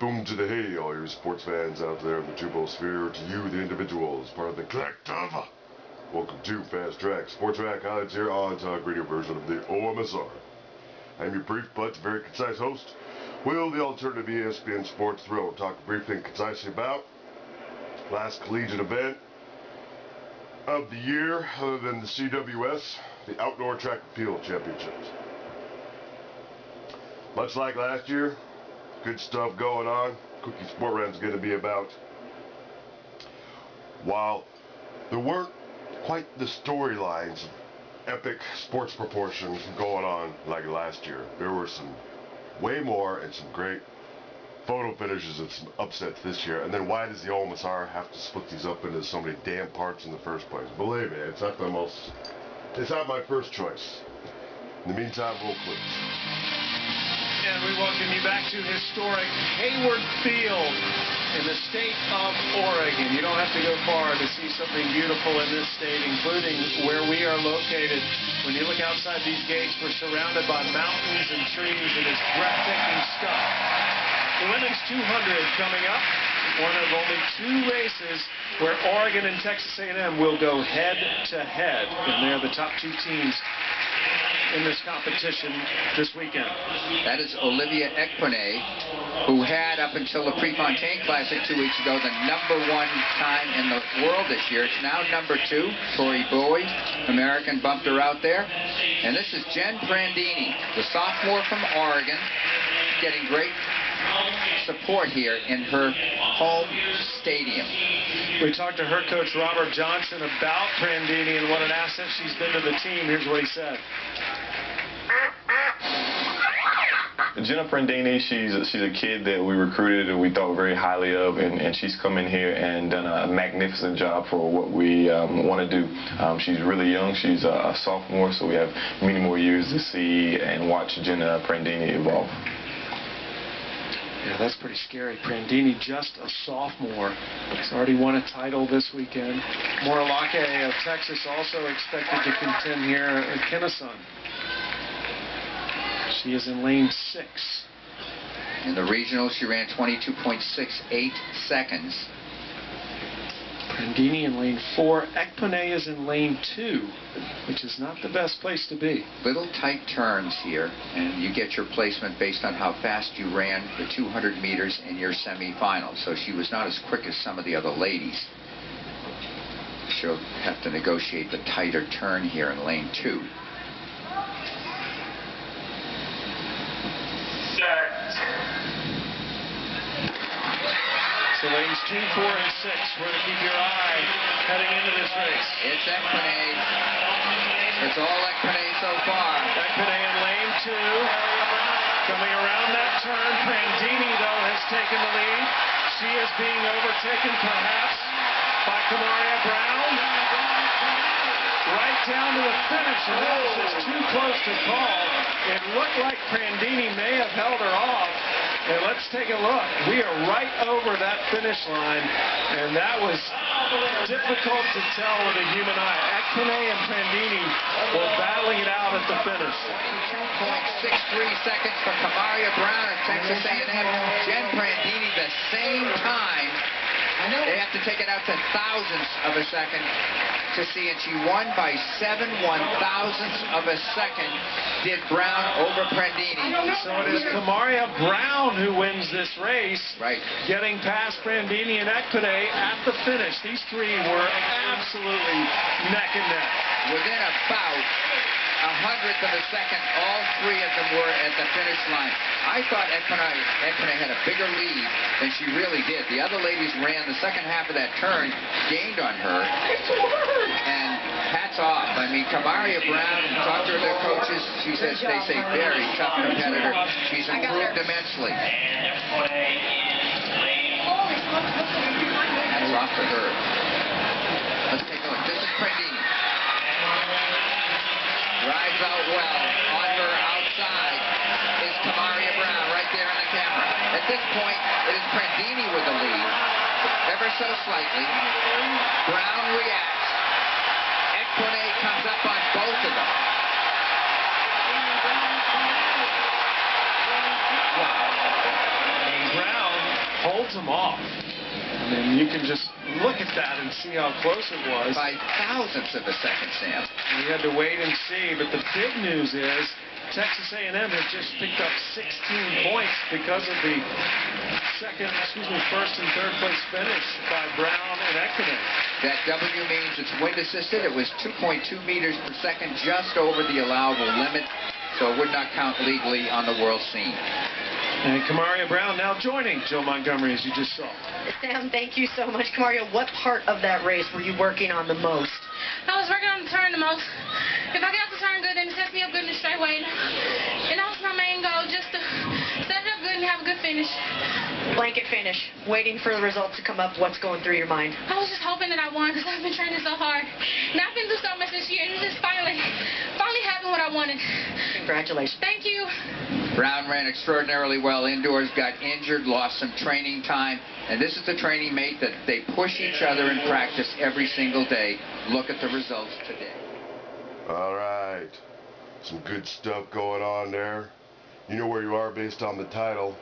Boom to the hay, all you sports fans out there in the Tubosphere. To you, the individuals, part of the collective. Welcome to Fast Track Sports Track Highlights here on Talk Radio version of the OMSR. I'm your brief but very concise host, Will, the alternative ESPN Sports Thrill. We'll talk briefly and concisely about last collegiate event of the year, other than the CWS, the Outdoor Track and Field Championships. Much like last year, good stuff going on. Cookie Sport Run's going to be about. While there weren't quite the storylines of epic sports proportions going on like last year, there were some way more and some great photo finishes and some upsets this year. And then why does the OMSR have to split these up into so many damn parts in the first place? Believe me, it's not my first choice. In the meantime, roll clips. And we welcome you back to historic Hayward Field in the state of Oregon. You don't have to go far to see something beautiful in this state, including where we are located. When you look outside these gates, we're surrounded by mountains and trees. It is breathtaking stuff. The women's 200 coming up, one of only two races where Oregon and Texas A&M will go head-to-head, and they're the top two teams in this competition this weekend. That is Olivia Ekpone, who had up until the Prefontaine Classic 2 weeks ago the #1 time in the world this year. It's now #2. Tori Bowie, American, bumped her out there. And this is Jen Prandini, the sophomore from Oregon, getting great support here in her home stadium. We talked to her coach Robert Johnson about Prandini and what an asset she's been to the team. Here's what he said. Jenna Prandini, she's a kid that we recruited and we thought very highly of, and she's come in here and done a magnificent job for what we want to do. She's really young. She's a sophomore, so we have many more years to see and watch Jenna Prandini evolve. Yeah, that's pretty scary. Prandini, just a sophomore. He's already won a title this weekend. Moralake of Texas also expected to contend here at Kennesaw. She is in lane 6. In the regional, she ran 22.68 seconds. Prandini in lane 4. Ekpone is in lane 2, which is not the best place to be. Little tight turns here, and you get your placement based on how fast you ran the 200 meters in your semifinal. So she was not as quick as some of the other ladies. She'll have to negotiate the tighter turn here in lane 2. So lanes 2, 4, and 6, where to keep your eye heading into this race. It's Ekpone. It's all Ekpone so far. Ekpone in lane 2. Coming around that turn, Prandini, though, has taken the lead. She is being overtaken, perhaps, by KAMARIA Brown. Right down to the finish, and that was just too close to call. It looked like Prandini may have held her off. And let's take a look. We are right over that finish line, and that was difficult to tell with a human eye. Ekpone and Prandini were battling it out at the finish. 22.63 seconds for KAMARIA Brown at Texas A&M. Jen Prandini the same time. They have to take it out to thousandths of a second to see it. She won by 7 1/1000ths of a second, did Brown over Prandini. So it is KAMARIA Brown who wins this race. Right. Getting past Prandini and Ekpone at the finish. These three were absolutely neck and neck. Within about 100th of a second, all three of them were at the finish line. I thought Ekpone had a bigger lead than she really did. The other ladies ran the second half of that turn, gained on her, and hats off. I mean, KAMARIA Brown, talked to their coaches, she says they say very tough competitor. She's improved immensely. Hats off to her. Let's take a look. This is Prandini. Rides out well. On her outside is KAMARIA Brown right there on the camera. At this point, it is Prandini with the lead, ever so slightly. Brown reacts. Ekpone comes up on both of them. Wow. Brown holds them off. I mean, you can just look at that and see how close it was. By thousandths of a second, Sam. We had to wait and see, but the big news is Texas A&M has just picked up 16 points because of the first and third place finish by Brown and Ekman. That W means it's wind assisted. It was 2.2 meters per second, just over the allowable limit, so it would not count legally on the world scene. And KAMARIA Brown now joining Joe Montgomery, as you just saw. Sam, thank you so much. KAMARIA, what part of that race were you working on the most? I was working on the turn the most. If I get off the turn good, then it sets me up good in the straightaway. And that was my main goal, just to set it up good and have a good finish. Blanket finish. Waiting for the results to come up. What's going through your mind? I was just hoping that I won because I've been training so hard. And I've been through so much this year, and it's just finally happened what I wanted. Congratulations. Thank you. Brown ran extraordinarily well indoors, got injured, lost some training time, and this is the training mate that they push each other in practice every single day. Look at the results today. All right. Some good stuff going on there. You know where you are based on the title.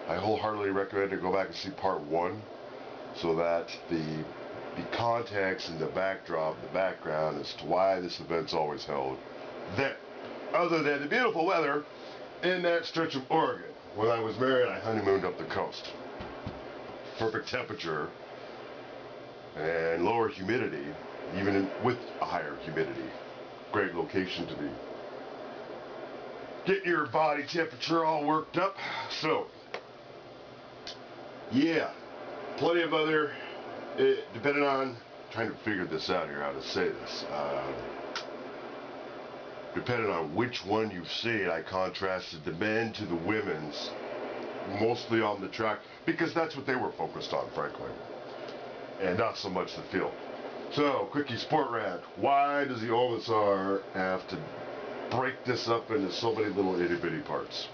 I wholeheartedly recommend to go back and see part 1 so that the context and the backdrop, the background as to why this event's always held there. Other than the beautiful weather in that stretch of Oregon. When I was married, I honeymooned up the coast. Perfect temperature and lower humidity, even with a higher humidity. Great location to be getting your body temperature all worked up. So, yeah, plenty of other, depending on, trying to figure this out here, how to say this. Depending on which one you've seen, I contrasted the men to the women's, mostly on the track, because that's what they were focused on, frankly, and not so much the field. So, quickie sport rant. Why does the OMSR have to break this up into so many little itty-bitty parts?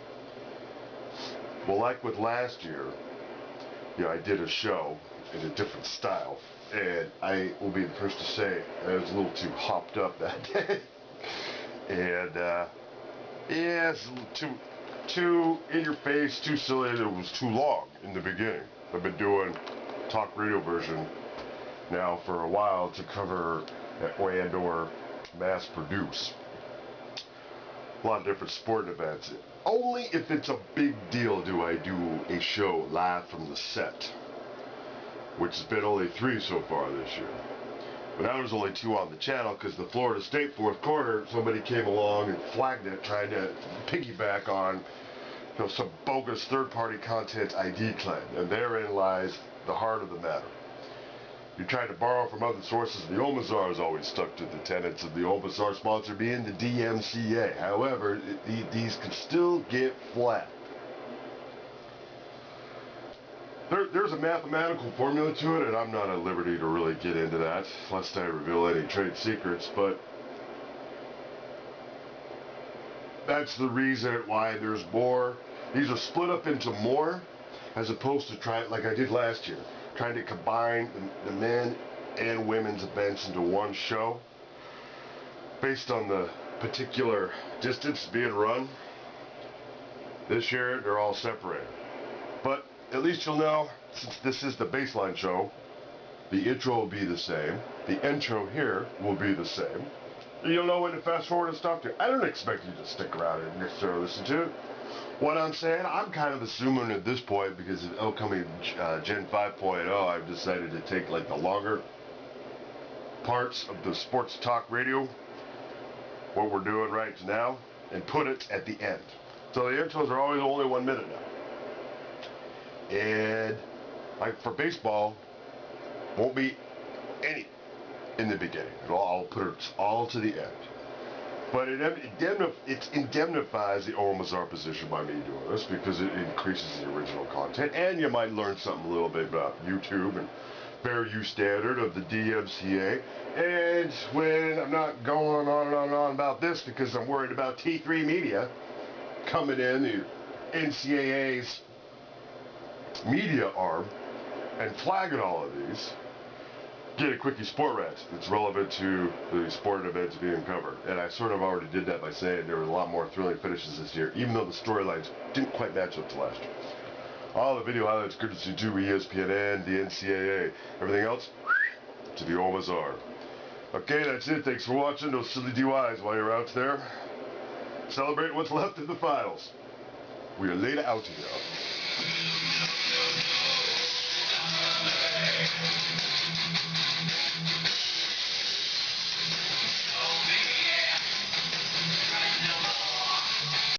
Well, like with last year, I did a show in a different style, and I will be the first to say I was a little too hopped up that day. And, yeah, it's a little too in your face, too silly, and it was too long in the beginning. I've been doing talk radio version now for a while to cover and/or mass produce a lot of different sporting events. Only if it's a big deal do I do a show live from the set, which has been only 3 so far this year. But now there's only 2 on the channel because the Florida State fourth quarter, somebody came along and flagged it, trying to piggyback on some bogus third-party content ID claim. And therein lies the heart of the matter. You try to borrow from other sources. The OMSR is always stuck to the tenets of the OMSR sponsor being the DMCA. However, these can still get flagged. There's a mathematical formula to it, and I'm not at liberty to really get into that, lest I reveal any trade secrets, but that's the reason why there's more. These are split up into more, as opposed to trying, like I did last year, trying to combine the men and women's events into one show, based on the particular distance being run. This year, they're all separated. But at least you'll know, since this is the baseline show, the intro will be the same. The intro here will be the same. You'll know when to fast forward and stop to. I don't expect you to stick around and necessarily listen to it. What I'm saying, I'm kind of assuming at this point, because of upcoming Gen 5.0, I've decided to take like the longer parts of the sports talk radio, what we're doing right now, and put it at the end. So the intros are always only 1 minute now. And like for baseball, won't be any in the beginning. I'll put it all to the end. But it indemnifies the OMSR position by me doing this, because it increases the original content, and you might learn something a little bit about YouTube and fair use standard of the DMCA. And when I'm not going on and on and on about this, because I'm worried about T3 Media coming in, the NCAA's media arm, and flagging all of these, get a quickie sport rant that's relevant to the sporting events being covered. And I sort of already did that by saying there were a lot more thrilling finishes this year, even though the storylines didn't quite match up to last year. All the video highlights courtesy to ESPN and the NCAA. Everything else to the OMSR. Okay, that's it. Thanks for watching. Those silly DUIs while you're out there. Celebrate what's left in the finals. We are later out here.